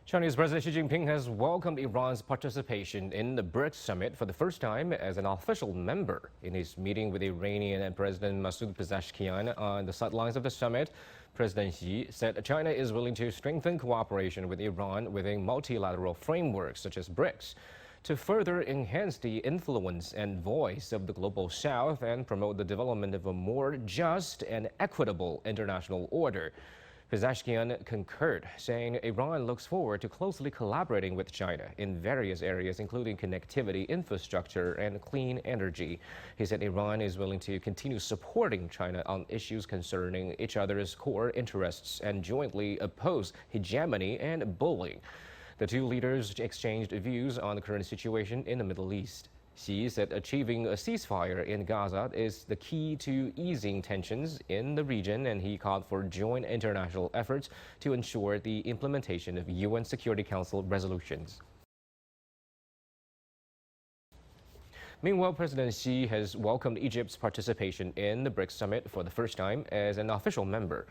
Chinese President Xi Jinping has welcomed Iran's participation in the BRICS Summit for the first time as an official member. In his meeting with Iranian President Masoud Pezeshkian on the sidelines of the summit, President Xi said China is willing to strengthen cooperation with Iran within multilateral frameworks such as BRICS to further enhance the influence and voice of the global south and promote the development of a more just and equitable international order. Pezeshkian concurred, saying Iran looks forward to closely collaborating with China in various areas, including connectivity, infrastructure, and clean energy. He said Iran is willing to continue supporting China on issues concerning each other's core interests and jointly oppose hegemony and bullying. The two leaders exchanged views on the current situation in the Middle East. Xi said achieving a ceasefire in Gaza is the key to easing tensions in the region, and he called for joint international efforts to ensure the implementation of UN Security Council resolutions. Meanwhile, President Xi has welcomed Egypt's participation in the BRICS Summit for the first time as an official member.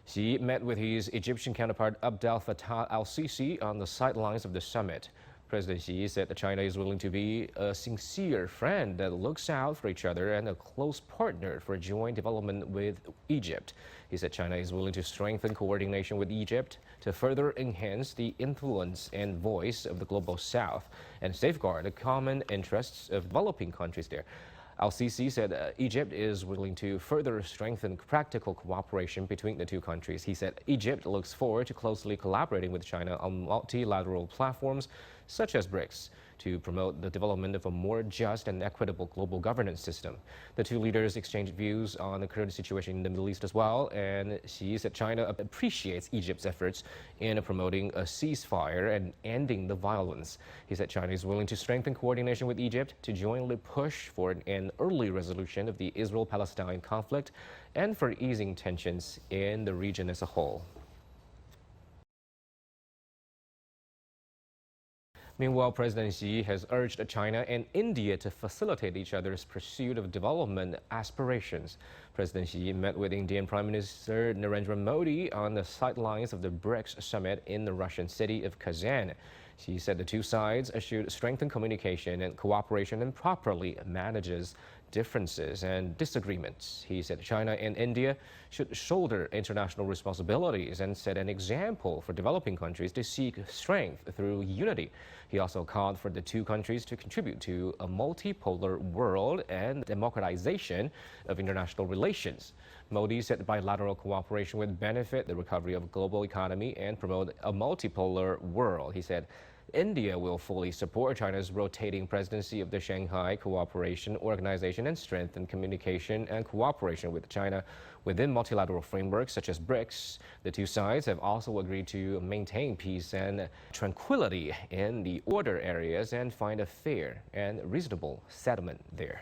Xi met with his Egyptian counterpart Abdel Fattah al-Sisi on the sidelines of the summit. President Xi said that China is willing to be a sincere friend that looks out for each other and a close partner for joint development with Egypt. He said China is willing to strengthen coordination with Egypt to further enhance the influence and voice of the global south and safeguard the common interests of developing countries there. Al-Sisi said Egypt is willing to further strengthen practical cooperation between the two countries. He said Egypt looks forward to closely collaborating with China on multilateral platforms such as BRICS to promote the development of a more just and equitable global governance system. The two leaders exchanged views on the current situation in the Middle East as well, and Xi said China appreciates Egypt's efforts in promoting a ceasefire and ending the violence. He said China is willing to strengthen coordination with Egypt to jointly push for an early resolution of the Israel-Palestine conflict and for easing tensions in the region as a whole. Meanwhile, President Xi has urged China and India to facilitate each other's pursuit of development aspirations. President Xi met with Indian Prime Minister Narendra Modi on the sidelines of the BRICS Summit in the Russian city of Kazan. Xi said the two sides should strengthen communication and cooperation and properly manages differences and disagreements. He said China and India should shoulder international responsibilities and set an example for developing countries to seek strength through unity. He also called for the two countries to contribute to a multipolar world and democratization of international relations. Modi said bilateral cooperation would benefit the recovery of the global economy and promote a multipolar world. He said India will fully support China's rotating presidency of the Shanghai Cooperation Organization and strengthen communication and cooperation with China within multilateral frameworks such as BRICS. The two sides have also agreed to maintain peace and tranquility in the border areas and find a fair and reasonable settlement there.